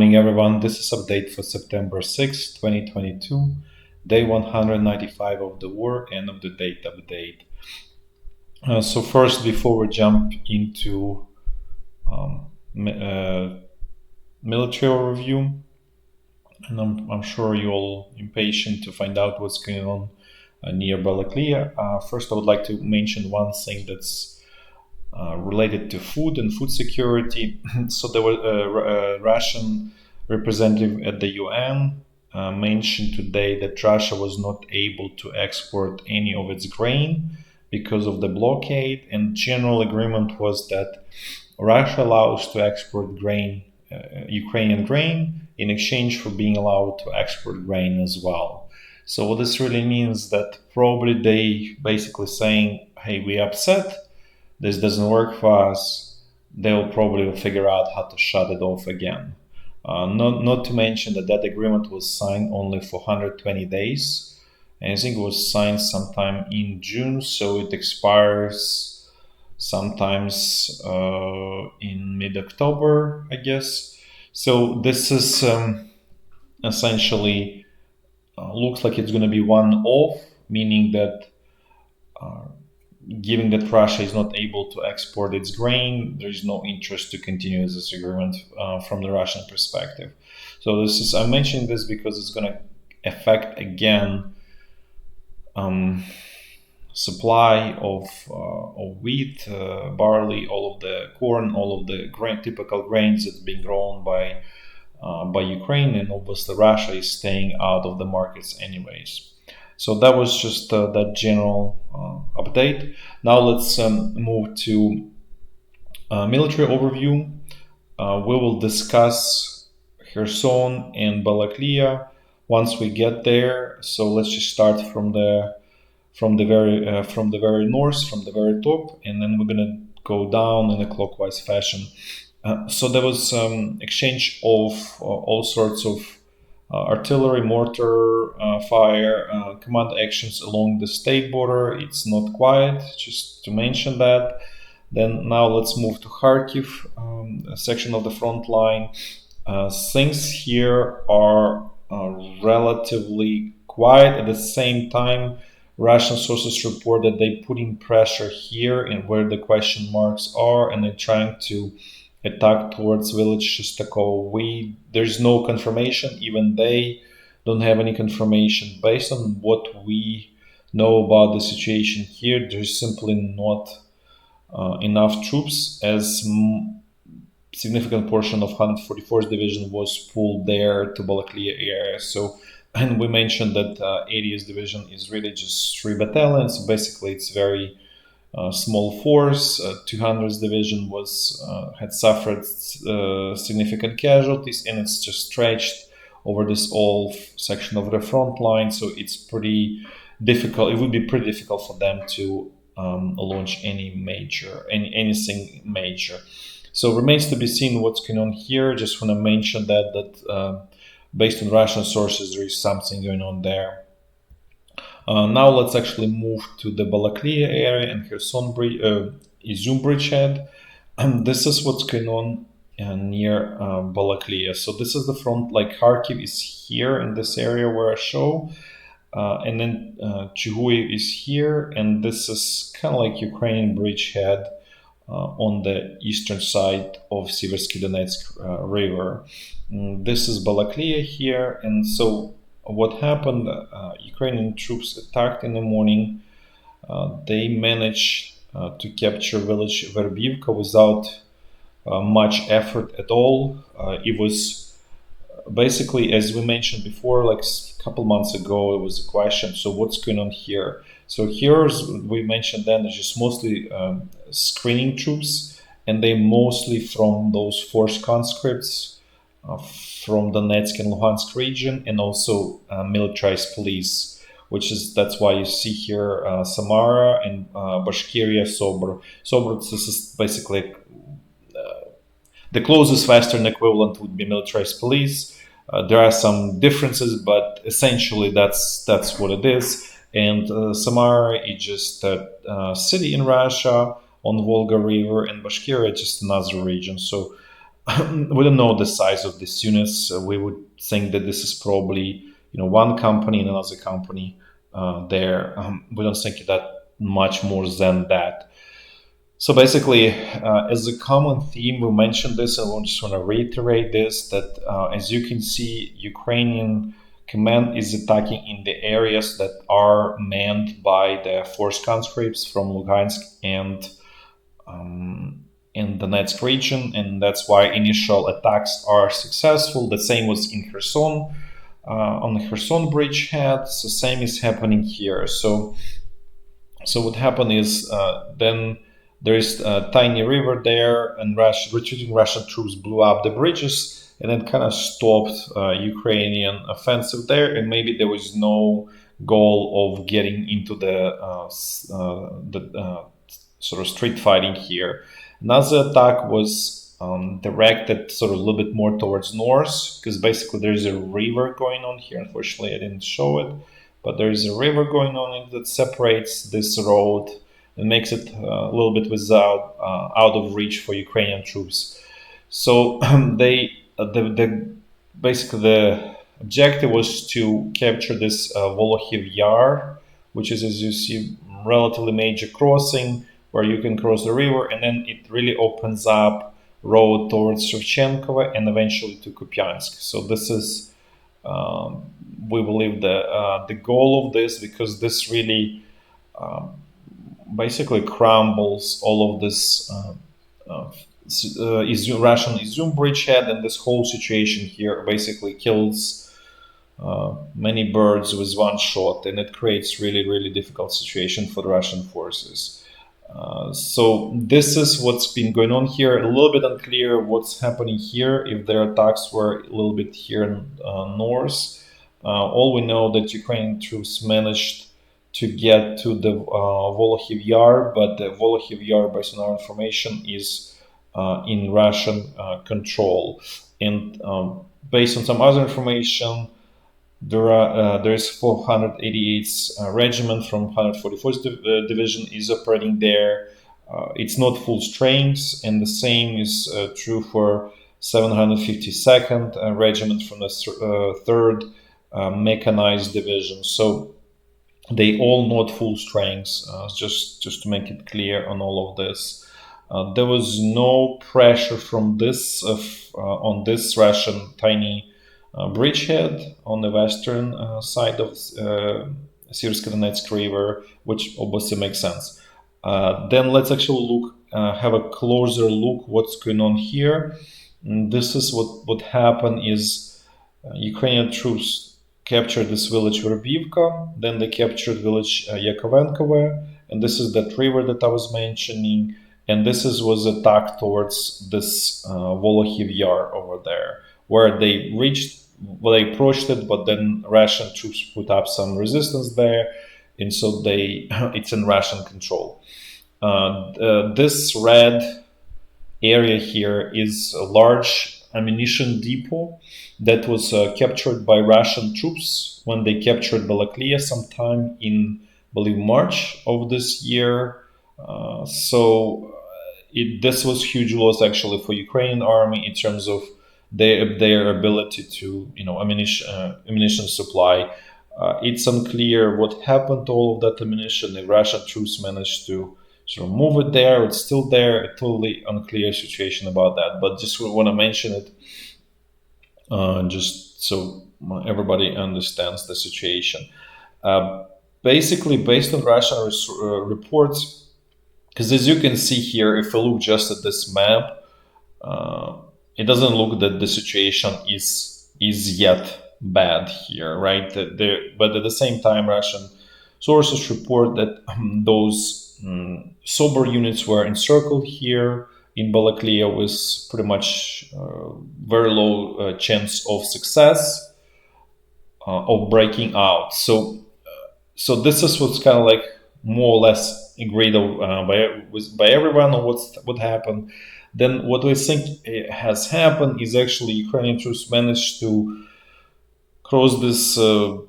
Morning, everyone. This is update for September 6, 2022, day 195 of the war and of the date update. So first, before we jump into military overview, and I'm sure you're all impatient to find out what's going on near Balakliya. First, I would like to mention one thing that's related to food and food security. So there was a Russian representative at the UN mentioned today that Russia was not able to export any of its grain because of the blockade, and general agreement was that Russia allows to export grain, Ukrainian grain, in exchange for being allowed to export grain as well. So what this really means that probably they basically saying, hey, we're upset, this doesn't work for us, they'll probably figure out how to shut it off again. Not to mention that agreement was signed only for 120 days. And I think it was signed sometime in June, so it expires sometimes in mid-October, I guess. So this is essentially looks like it's going to be one-off, meaning that given that Russia is not able to export its grain, there is no interest to continue this agreement from the Russian perspective. So I'm mentioning this because it's going to affect again supply of wheat, barley, all of the corn, all of the typical grains that's being grown by Ukraine, and obviously Russia is staying out of the markets anyways. So that was just that general update. Now let's move to military overview. We will discuss Kherson and Balakliya once we get there. So let's just start from the very north, from the very top, and then we're gonna go down in a clockwise fashion. So there was exchange of all sorts of artillery, mortar fire, command actions along the state border. It's not quiet, just to mention that. Then now let's move to Kharkiv, a section of the front line. Things here are relatively quiet. At the same time, Russian sources report that they put in pressure here and where the question marks are, and they're trying to attack towards village Stepok. There's no confirmation, even they don't have any confirmation. Based on what we know about the situation here, there's simply not enough troops, as significant portion of 144th division was pulled there to Balakliya area. So, and we mentioned that 80th division is really just 3 battalions. Basically, it's very small force. 200th division had suffered significant casualties, and it's just stretched over this whole section of the front line. So it's pretty difficult. It would be pretty difficult for them to launch anything major. So remains to be seen what's going on here. Just want to mention that based on Russian sources, there is something going on there. Now let's actually move to the Balakliya area and Kherson Izyum bridgehead. This is what's going on near Balakliya. So this is the front, like Kharkiv is here in this area where I show, and then Chuguyev is here, and this is kind of like Ukrainian bridgehead on the eastern side of Siversky Donetsk river. This is Balakliya here, and so what happened, Ukrainian troops attacked in the morning. They managed to capture village Verbivka without much effort at all. It was basically, as we mentioned before, like a couple months ago, it was a question, so what's going on here? So here, we mentioned then, it's just mostly screening troops, and they mostly from those forced conscripts from Donetsk and Luhansk region, and also militarized police, that's why you see here Samara and Bashkiria, Sobor. This is basically the closest Western equivalent would be militarized police. There are some differences, but essentially that's what it is. And Samara is just a city in Russia on the Volga River, and Bashkiria just another region. So we don't know the size of these units. We would think that this is probably one company and another company there. We don't think that much more than that. So basically, as a common theme, we mentioned this, and I just want to reiterate this, that as you can see, Ukrainian command is attacking in the areas that are manned by the force conscripts from Lugansk and in the Donetsk region, and that's why initial attacks are successful. The same was in Kherson, on the Kherson bridgehead. The same is happening here. So what happened is then there is a tiny river there, and retreating Russian troops blew up the bridges, and then kind of stopped Ukrainian offensive there. And maybe there was no goal of getting into the sort of street fighting here. Another attack was directed sort of a little bit more towards north, because basically there's a river going on here. Unfortunately, I didn't show it, but there is a river going on that separates this road and makes it a little bit out of reach for Ukrainian troops. So basically the objective was to capture this Volokhiv Yar, which is, as you see, relatively major crossing where you can cross the river, and then it really opens up road towards Savyntsi and eventually to Kupyansk. So this is, we believe, the goal of this, because this really basically crumbles all of this Russian Izyum bridgehead, and this whole situation here basically kills many birds with one shot, and it creates really, really difficult situation for the Russian forces. So this is what's been going on here. A little bit unclear what's happening here, if their attacks were a little bit here in north. All we know that Ukrainian troops managed to get to the Volokhiv Yar, but the Volokhiv Yar, based on our information, is in Russian control. And based on some other information, there is 488th Regiment from 144th Division is operating there. It's not full strength, and the same is true for 752nd Regiment from the 3rd Mechanized Division. So they all not full strength, just to make it clear on all of this. There was no pressure from this on this Russian tiny bridgehead on the western side of Syrsko-Donetsk River, which obviously makes sense. Then let's actually have a closer look what's going on here. And this is what happened is Ukrainian troops captured this village Verbivka, then they captured village Yakovenkove, and this is that river that I was mentioning, and this was attack towards this Volokhiv Yar over there, where they approached it, but then Russian troops put up some resistance there, and so it's in Russian control. This red area here is a large ammunition depot that was captured by Russian troops when they captured Balakliya sometime in, I believe, March of this year. This was huge loss actually for Ukrainian army in terms of their ability to ammunition supply. It's unclear what happened to all of that ammunition. The Russian troops managed to sort of move it there. It's still there. A totally unclear situation about that. But just want to mention it, just so everybody understands the situation. Basically, based on Russian reports, because as you can see here, if you look just at this map, it doesn't look that the situation is yet bad here, right? But at the same time, Russian sources report that those sober units were encircled here in Balakliya with pretty much very low chance of success of breaking out. So this is what's kind of like more or less agreed by everyone on what happened. Then what we think has happened is actually Ukrainian troops managed to cross this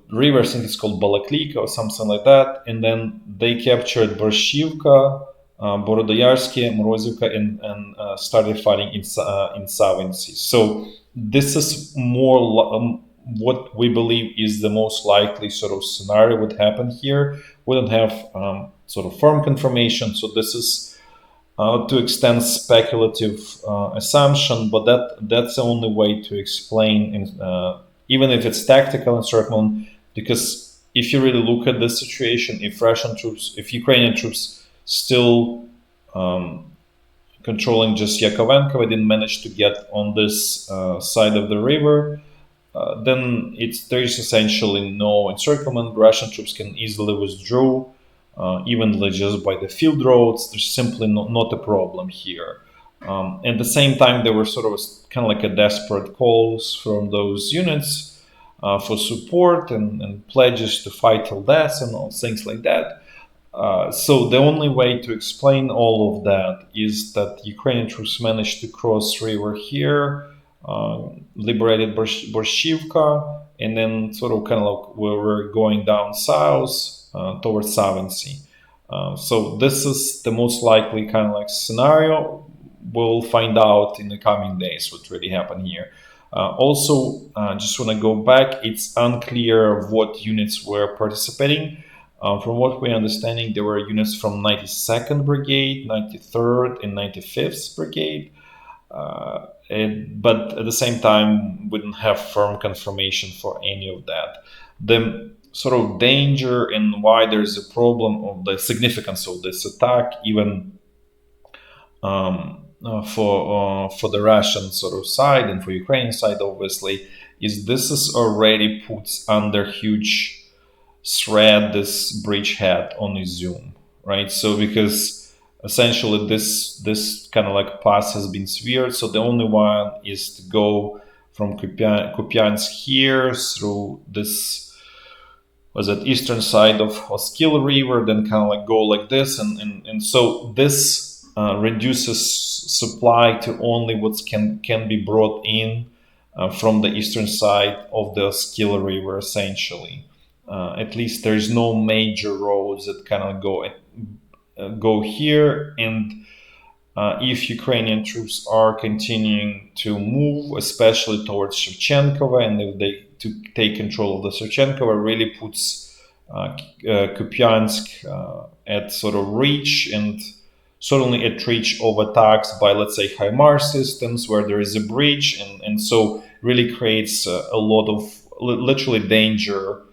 river, I think it's called Balakliya or something like that, and then they captured Borshchivka Borodoyarske, Morozivka, and started fighting in Savyntsi. So this is more what we believe is the most likely sort of scenario would happen here. We don't have sort of firm confirmation, so this is to extent speculative assumption, but that's the only way to explain, even if it's tactical encirclement, because if you really look at this situation, if Ukrainian troops still controlling just Yakovenkove didn't manage to get on this side of the river, then there is essentially no encirclement. Russian troops can easily withdraw, even just by the field roads. There's simply not a problem here. At the same time, there were sort of kind of like a desperate calls from those units for support and pledges to fight till death and all things like that. So the only way to explain all of that is that Ukrainian troops managed to cross river here, liberated Borshchivka, and then sort of kind of like we were going down south towards Savyntsi. So this is the most likely kind of like scenario. We'll find out in the coming days what really happened here. Also, just want to go back. It's unclear what units were participating. From what we're understanding, there were units from 92nd Brigade, 93rd, and 95th Brigade. But at the same time, we didn't have firm confirmation for any of that. The sort of danger and why there's a problem of the significance of this attack, even for the Russian sort of side and for Ukrainian side, obviously, is this is already puts under huge threat this bridgehead on Izyum, right? So because essentially this kind of like pass has been severed, so the only one is to go from Kupyansk here through this was at eastern side of Oskil River, then kind of like go like this, and so this reduces supply to only what can be brought in from the eastern side of the Oskil River, essentially. At least there's no major roads that kind of go here, and if Ukrainian troops are continuing to move, especially towards Shevchenkova, and if they to take control of the Shevchenkova, really puts Kupyansk at sort of reach, and certainly at reach of attacks by, let's say, HIMARS systems where there is a bridge, and so really creates a lot of literally danger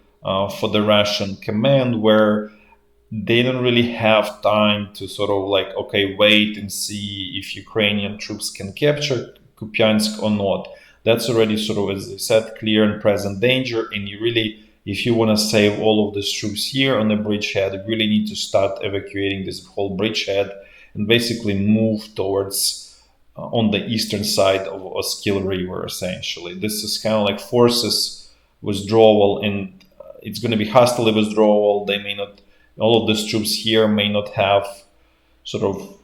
for the Russian command, where they don't really have time to sort of like, okay, wait and see if Ukrainian troops can capture Kupyansk or not. That's already sort of, as I said, clear and present danger. And you really, if you want to save all of these troops here on the bridgehead, you really need to start evacuating this whole bridgehead and basically move towards on the eastern side of Oskil River, essentially. This is kind of like forces withdrawal, and it's going to be hostile withdrawal. They may not, all of these troops here may not have sort of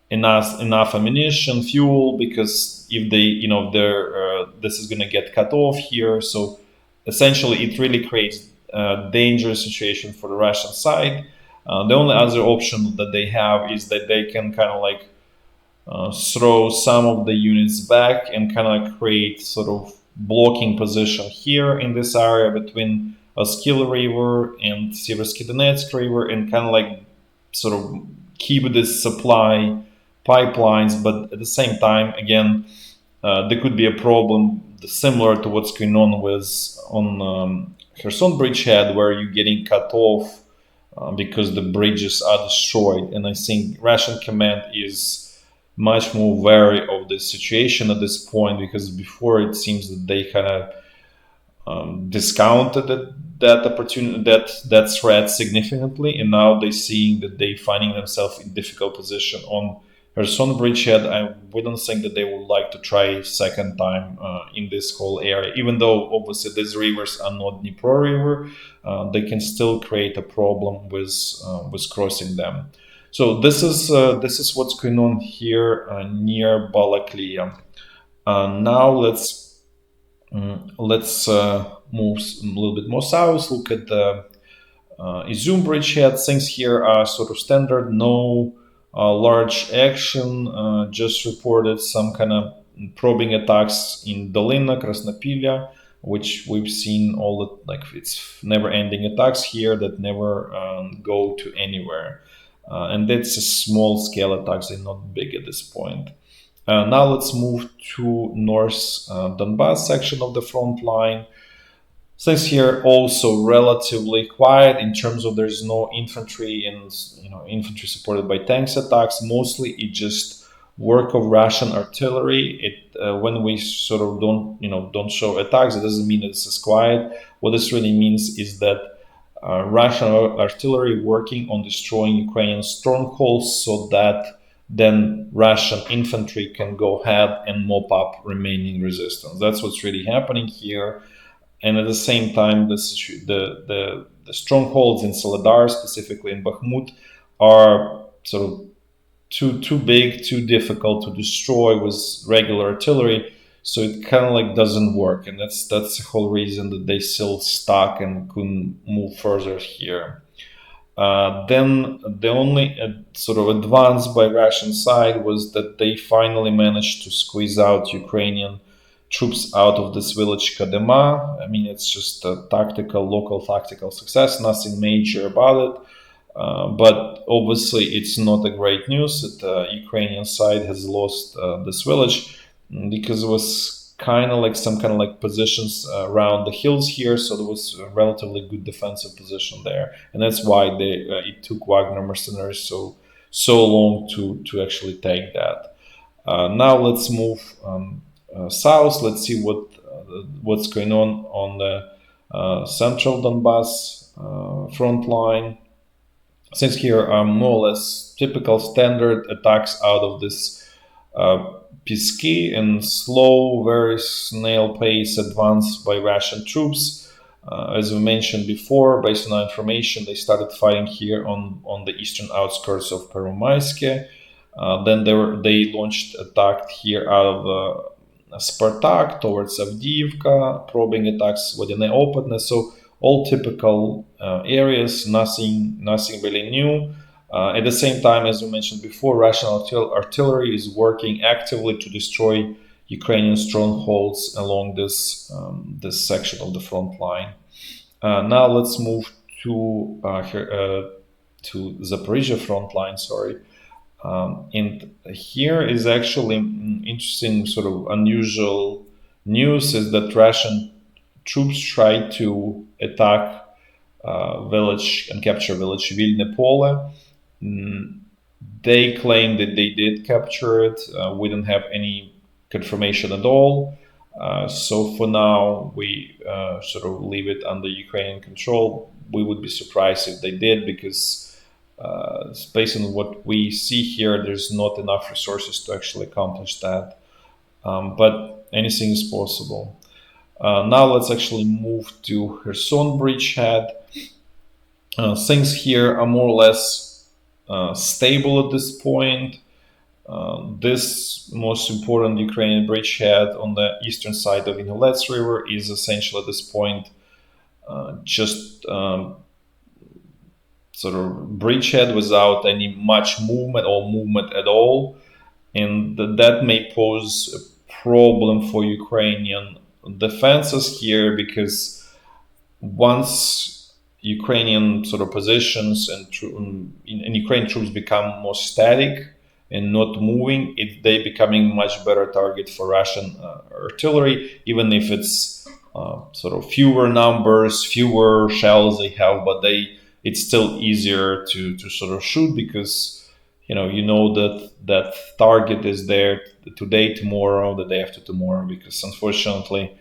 enough ammunition, fuel, because if they, this is going to get cut off here. So essentially, it really creates a dangerous situation for the Russian side. The only other option that they have is that they can kind of like throw some of the units back and kind of create sort of blocking position here in this area between Oskil River and Seversky Donetsk River, and kind of like sort of keep this supply pipelines. But at the same time, again, there could be a problem similar to what's going on on Kherson bridgehead, where you're getting cut off because the bridges are destroyed. And I think Russian command is much more wary of this situation at this point, because before it seems that they kind of discounted that opportunity, that threat significantly, and now they're seeing that they finding themselves in difficult position on Kherson bridgehead. We don't think that they would like to try second time in this whole area, even though obviously these rivers are not Dnipro River. They can still create a problem with crossing them. So this is what's going on here near Balakliya. Now let's move a little bit more south. Look at the Izyum bridgehead. Things here are sort of standard. No large action. Just reported some kind of probing attacks in Dolina, Krasnopilya, which we've seen all the, like, it's never-ending attacks here that never go to anywhere. And that's a small-scale attacks, they're not big at this point. Now let's move to North Donbass section of the front line. Things here also relatively quiet in terms of there's no infantry and infantry supported by tanks attacks. Mostly it just work of Russian artillery. When we sort of don't show attacks, it doesn't mean that this is quiet. What this really means is that Russian artillery working on destroying Ukrainian strongholds so that then Russian infantry can go ahead and mop up remaining resistance. That's what's really happening here. And at the same time, the strongholds in Soledar, specifically in Bakhmut, are sort of too big, too difficult to destroy with regular artillery. So it kind of like doesn't work, and that's the whole reason that they still stuck and couldn't move further here. Then the only sort of advance by Russian side was that they finally managed to squeeze out Ukrainian troops out of this village Kadema. I mean, it's just a local tactical success, nothing major about it. But obviously, it's not a great news that the Ukrainian side has lost this village, because it was kind of like some kind of like positions around the hills here, so there was a relatively good defensive position there, and that's why it took Wagner mercenaries so long to actually take that. Now let's move south. Let's see what's going on the central Donbass front line. Since here are more or less typical standard attacks out of this Pisky and slow, very snail pace advance by Russian troops. As we mentioned before, based on our information, they started fighting here on the eastern outskirts of Pervomaiske. Then they launched attack here out of Spartak towards Avdiivka, probing attacks within the openness. So all typical areas, nothing really new. At the same time, as we mentioned before, Russian artillery is working actively to destroy Ukrainian strongholds along this section of the front line. Now let's move to Zaporizhia front line. Sorry. And here is actually interesting, sort of unusual news, is that Russian troops tried to attack village and capture village Vilne Pole. They claim that they did capture it. We don't have any confirmation at all. So for now, we sort of leave it under Ukrainian control. We would be surprised if they did, because based on what we see here, there's not enough resources to actually accomplish that. But anything is possible. Now let's actually move to Kherson bridgehead. Things here are more or less stable at this point. This most important Ukrainian bridgehead on the eastern side of Inolets River is essentially at this point just sort of bridgehead without any much movement or movement at all, and that may pose a problem for Ukrainian defenses here, because once Ukrainian sort of positions and Ukrainian troops become more static and not moving, they becoming much better target for Russian artillery, even if it's sort of fewer numbers, fewer shells they have, but it's still easier to sort of shoot, because you know that target is there today, tomorrow, the day after tomorrow, because unfortunately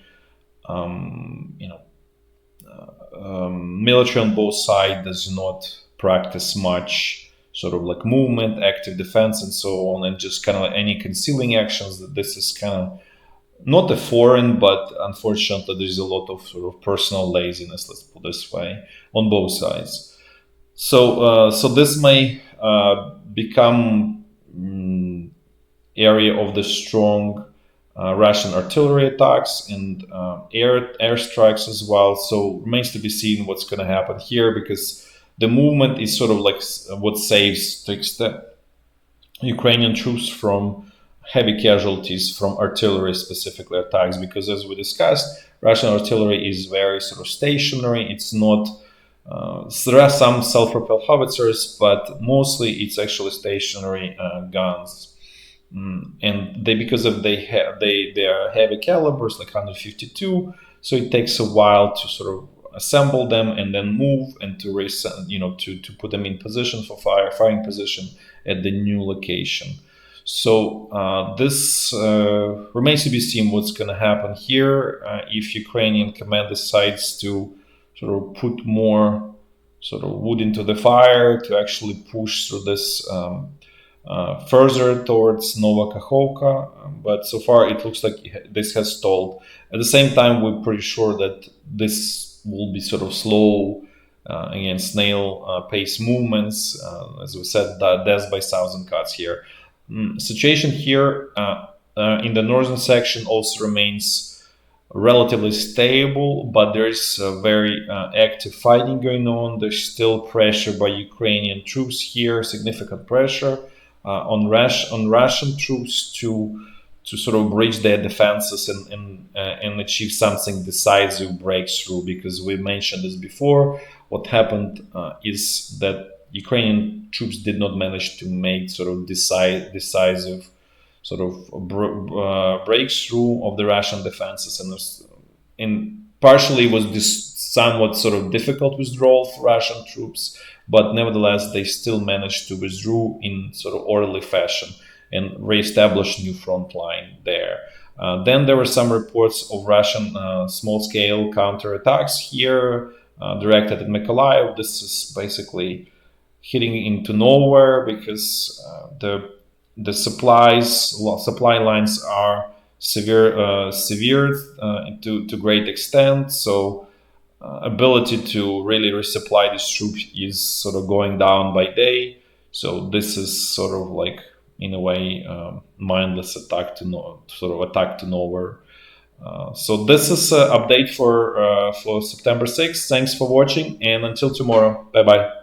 military on both sides does not practice much sort of like movement, active defense, and so on, and just kind of like any concealing actions. That this is kind of not a foreign, but unfortunately there's a lot of sort of personal laziness, let's put this way, on both sides. So this may become area of the strong Russian artillery attacks and airstrikes as well. So remains to be seen what's going to happen here, because the movement is sort of like what saves to extent. Ukrainian troops from heavy casualties from artillery, specifically attacks, because as we discussed, Russian artillery is very sort of stationary. It's not. So there are some self-propelled howitzers, but mostly it's actually stationary guns. And they, because of they are heavy calibers like 152, so it takes a while to sort of assemble them and then move and to to put them in position for firing position at the new location. So this remains to be seen what's going to happen here if Ukrainian command decides to sort of put more sort of wood into the fire to actually push through this further towards Nova Kakhovka. But so far it looks like this has stalled. At the same time, we're pretty sure that this will be sort of slow, again, snail pace movements. As we said, death by thousand cuts here. Situation here in the northern section also remains relatively stable, but there is very active fighting going on. There's still pressure by Ukrainian troops here, significant pressure on Russian troops to sort of breach their defenses and achieve something decisive breakthrough. Because we mentioned this before, what happened is that Ukrainian troops did not manage to make sort of decisive sort of breakthrough of the Russian defenses, and partially was this somewhat sort of difficult withdrawal for Russian troops, but nevertheless they still managed to withdraw in sort of orderly fashion and reestablish new front line there. Then there were some reports of Russian small-scale counterattacks here directed at Mykolaiv. This is basically hitting into nowhere because the supply lines are severed to great extent. So ability to really resupply these troops is sort of going down by day. So this is sort of like, in a way, mindless attack to nowhere. So this is an update for September 6th. Thanks for watching, and until tomorrow, bye bye.